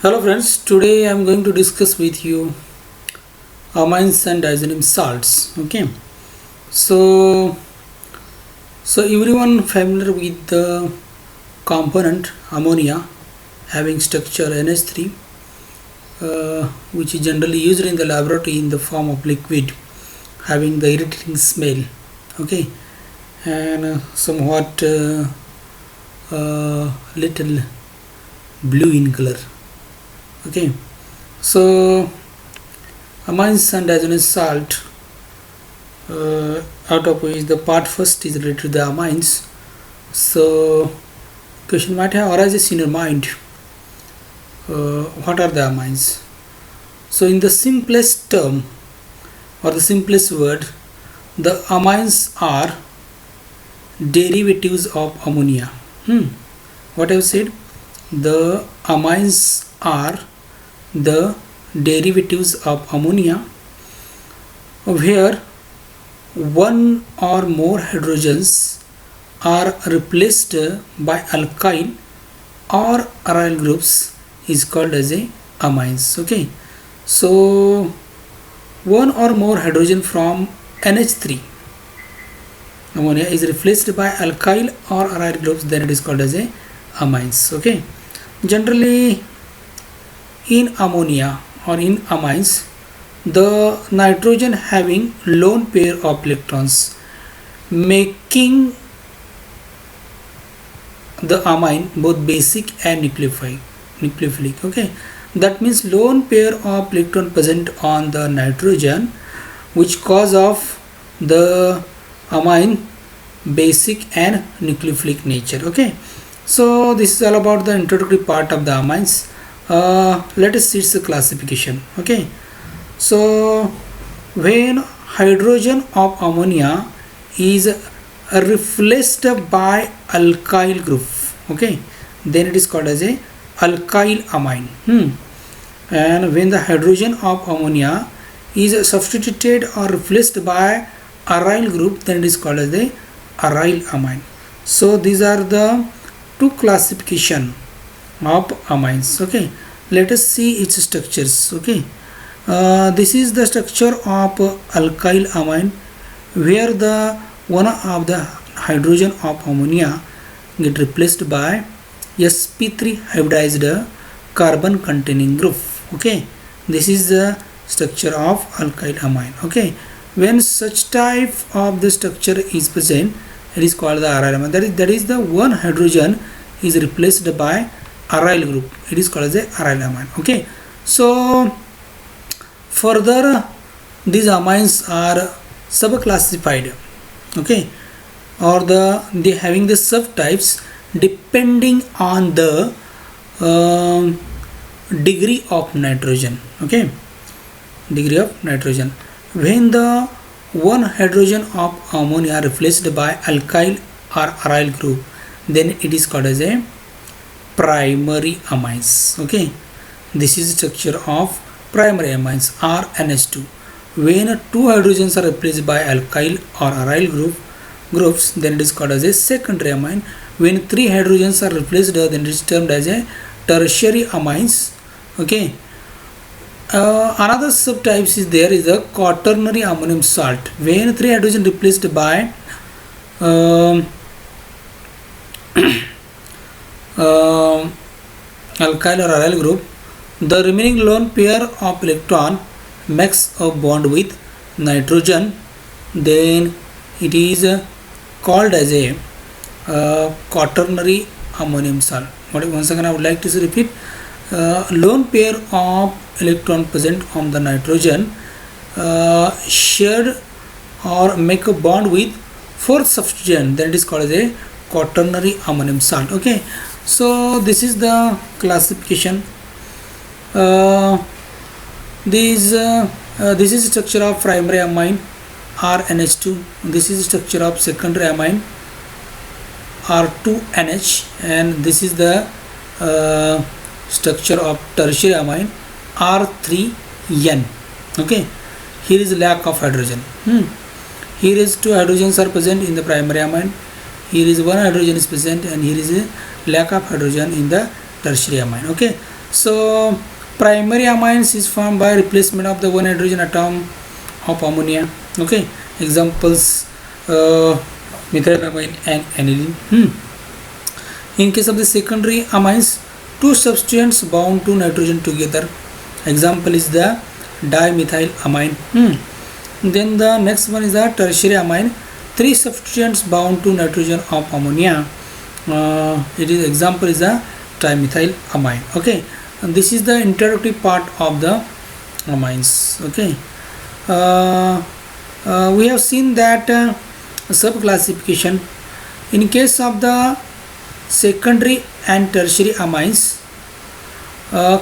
Hello friends, today I am going to discuss with you amines and diazonim salts. Okay, so everyone familiar with the component ammonia having structure NH3, which is generally used in the laboratory in the form of liquid, having the irritating smell. Okay, and somewhat little blue in color. Okay, so amines and diazonim salt, out of which the part first is related to the amines. So question might have arises in your mind, what are the amines? So in the simplest term or the simplest word, the amines are derivatives of ammonia. What I have said, the amines are the derivatives of ammonia, where one or more hydrogens are replaced by alkyl or aryl groups is called as a amines. Okay, so one or more hydrogen from NH3 ammonia is replaced by alkyl or aryl groups, then it is called as a amines. Okay, generally in ammonia or in amines, the nitrogen having lone pair of electrons, making the amine both basic and nucleophilic. Okay, that means lone pair of electron present on the nitrogen, which cause of the amine basic and nucleophilic nature. Okay, so this is all about the introductory part of the amines. Let us see its classification. Okay, so when hydrogen of ammonia is replaced by alkyl group, okay, then it is called as a alkyl amine. And when the hydrogen of ammonia is substituted or replaced by aryl group, then it is called as a aryl amine. So these are the two classification of amines. Okay, let us see its structures. Okay, this is the structure of alkyl amine, where the one of the hydrogen of ammonia get replaced by sp3 hybridized carbon containing group. Okay, this is the structure of alkyl amine. Okay, when such type of the structure is present, it is called the aryl amine. That is the one hydrogen is replaced by aryl group, it is called as a aryl amine. Okay, so further these amines are subclassified. Okay, or they having the subtypes depending on the degree of nitrogen. Okay, degree of nitrogen. When the one hydrogen of ammonia replaced by alkyl or aryl group, then it is called as a primary amines. Okay, this is the structure of primary amines or NH2. When two hydrogens are replaced by alkyl or aryl groups, then it is called as a secondary amine. When three hydrogens are replaced, then it is termed as a tertiary amines. Okay, another subtypes is there is a quaternary ammonium salt. When three hydrogen replaced by alkyl or aryl group, the remaining lone pair of electron makes a bond with nitrogen, then it is called as a quaternary ammonium salt. Once again I would like to repeat, lone pair of electron present on the nitrogen share or make a bond with fourth substituent, then it is called as a quaternary ammonium salt. Okay, so this is the classification. This is structure of primary amine RNH2. This is structure of secondary amine R2NH, and this is the structure of tertiary amine R3N. Okay, here is lack of hydrogen. Here is two hydrogens are present in the primary amine, here is one hydrogen is present, and here is a lack of hydrogen in the tertiary amine. Okay, So primary amines is formed by replacement of the one hydrogen atom of ammonia. Okay, examples methylamine and aniline. In case of the secondary amines, two substituents bound to nitrogen together. Example is the dimethylamine. Then the next one is the tertiary amine. Three substituents bound to nitrogen of ammonia. It is example is the trimethylamine. Okay, and this is the introductory part of the amines. Okay, we have seen that sub-classification. In case of the secondary and tertiary amines,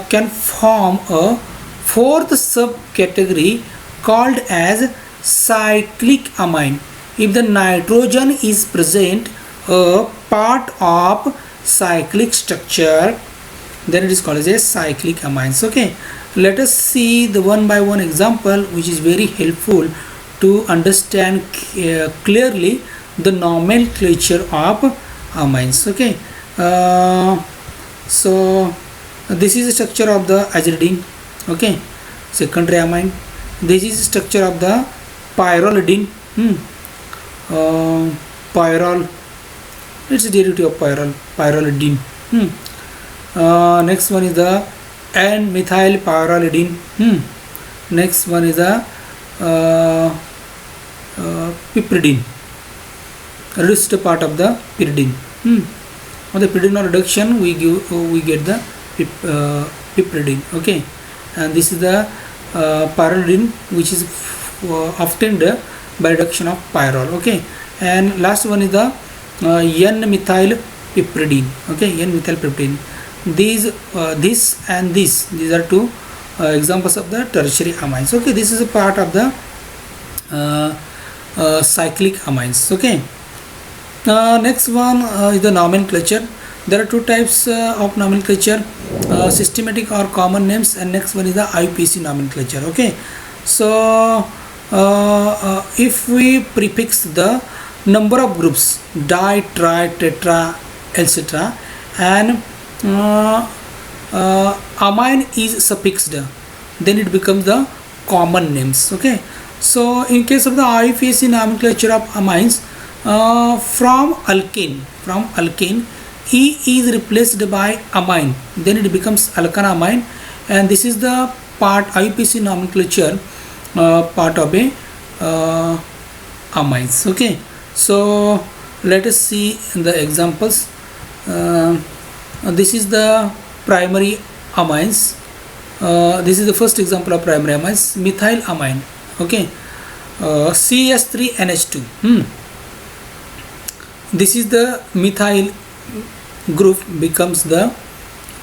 can form a fourth subcategory called as cyclic amine if the nitrogen is present a part of cyclic structure, then it is called as a cyclic amines. Okay, let us see the one by one example which is very helpful to understand clearly the nomenclature of amines. Okay, so this is the structure of the aziridine. Okay, secondary amine. This is the structure of the pyrrolidine. Pyrrol, it's a derivative of pyrrolidine. Next one is the N-methyl pyrrolidine. Next one is the piperidine, rest part of the pyridine. On the pyridinol reduction we get the piperidine. Okay, and this is the pyrrolidine which is obtained by reduction of pyrrole. Okay, and last one is the N-methyl piperidine. Okay, N-methyl piperidine. These this and this, these are two examples of the tertiary amines. Okay, this is a part of the cyclic amines. Okay, next one is the nomenclature. There are two types of nomenclature, systematic or common names, and next one is the IUPAC nomenclature. Okay, so if we prefix the number of groups di, tri, tetra, etc., and amine is suffixed, then it becomes the common names. Okay, so in case of the IUPAC nomenclature of amines, from alkane E is replaced by amine, then it becomes alkanamine, and this is the part IUPAC nomenclature part of a amines. Okay, so let us see the examples. This is the primary amines. This is the first example of primary amines, methylamine. Okay, CS3NH2. This is the methyl group becomes the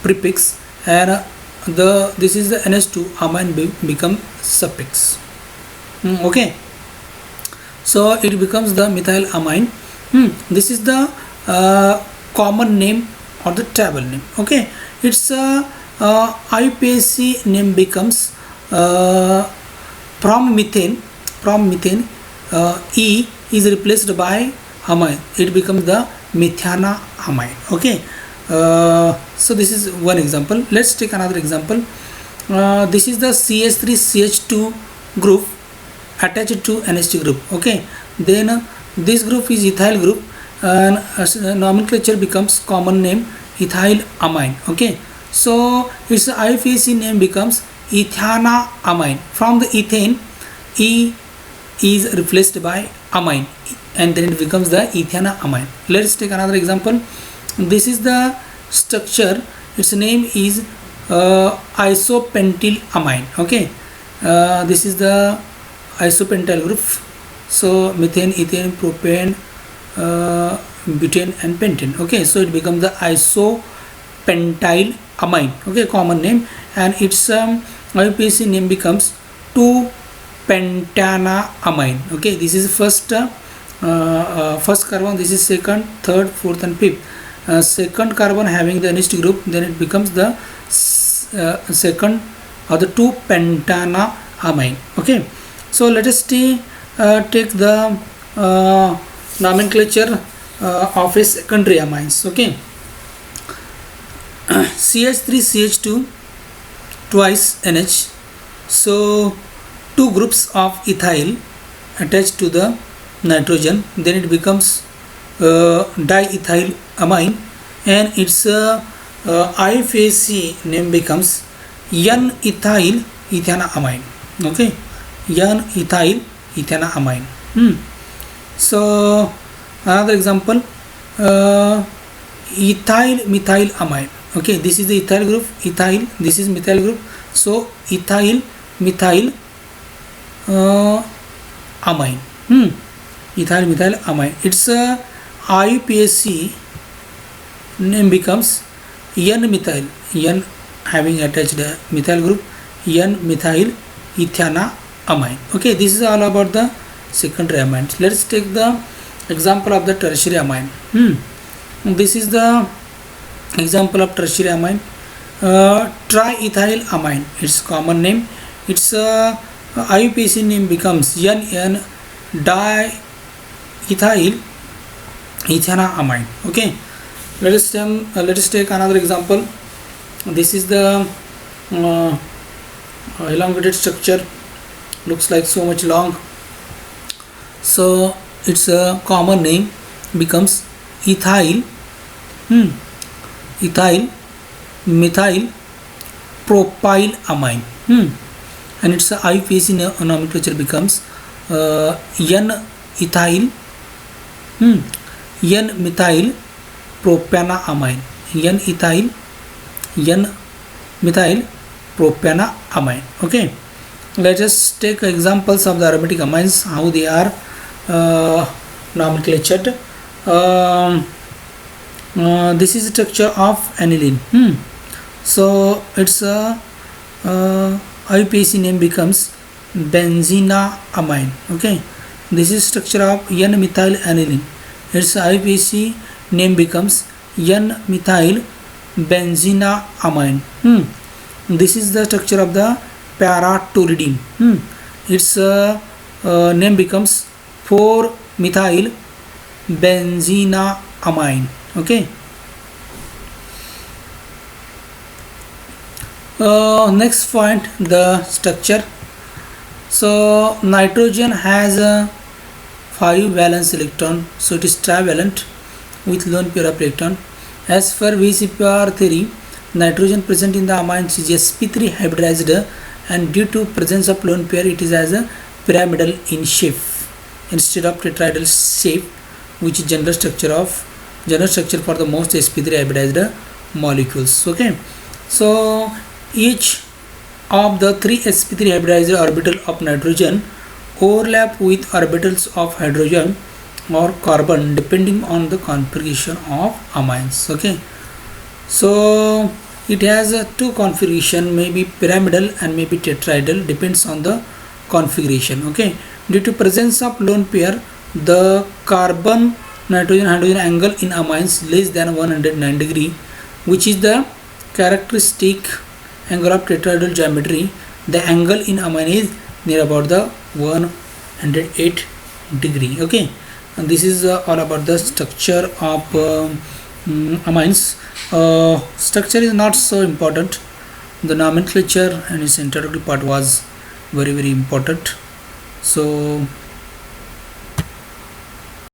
prefix, and this is the NH2 amine become suffix. Okay, so it becomes the methylamine. This is the common name or the table name. Okay, its IUPAC name becomes from methane E is replaced by amine, it becomes the methanamine. Okay, so this is one example. Let's take another example. This is the CH3CH2 group attached to NH2 group. Okay, then this group is ethyl group, and nomenclature becomes common name ethylamine. Okay, so its IUPAC name becomes ethanamine. From the ethane, E is replaced by amine, and then it becomes the ethanamine. Let's take another example. This is the structure, its name is isopentylamine. Okay, this is the isopentyl group, so methane, ethane, propane, butane and pentane. Okay, so it becomes the isopentylamine. Okay, common name, and its IUPAC name becomes 2-pentanamine. Okay, this is first first carbon, this is second, third, fourth and fifth. Second carbon having the NH2 group, then it becomes the second or the 2-pentanamine. Okay, so let us take the nomenclature of a secondary amines. Okay, CH3CH2 twice NH. So two groups of ethyl attached to the nitrogen, then it becomes diethyl amine, and its IUPAC name becomes N-ethyl ethanamine. Okay, N-ethyl ethanamine. So another example, ethyl methyl amine. Okay, this is the ethyl group, ethyl, this is methyl group. So ethyl methyl amine. Ethyl methyl amine. Its IUPAC name becomes N-methyl, N having attached a methyl group, N-methyl ethanamine. Okay, this is all about the secondary amines. Let's take the example of the tertiary amine. This is the example of tertiary amine. Triethyl amine, its common name. Its IUPAC name becomes N diethyl ethanamine. Okay, let us take another example. This is the elongated structure, looks like so much long. So its common name becomes ethyl methyl propyl amine, and its IUPAC nomenclature becomes N-ethyl N-methyl propanamine, N-methyl propanamine. Okay, let us take examples of the aromatic amines, how they are nomenclatured. This is the structure of aniline. So its IUPAC name becomes benzenamine. Okay, this is structure of N-methyl aniline. Its IUPAC name becomes N-methyl benzenamine. This is the structure of the paratoluidine. Its name becomes 4-methyl benzenamine. Okay. Next point, the structure. So nitrogen has a 5 valence electron, so it is trivalent with lone pair of electron. As per VCPR theory, nitrogen present in the amines is sp3 hybridized, and due to presence of lone pair, it is as a pyramidal in shape instead of tetrahedral shape, which is general structure for the most sp3 hybridized molecules. Okay, so each of the 3 sp3 hybridized orbital of nitrogen overlap with orbitals of hydrogen or carbon depending on the configuration of amines. Okay, so it has two configuration, maybe pyramidal and maybe tetrahedral, depends on the configuration. Okay, due to presence of lone pair, the carbon nitrogen hydrogen angle in amines less than 109 degree, which is the characteristic angle of tetrahedral geometry. The angle in amine is near about the 108 degree. Okay, and this is all about the structure of amines. Structure is not so important. The nomenclature and its introductory part was very important. So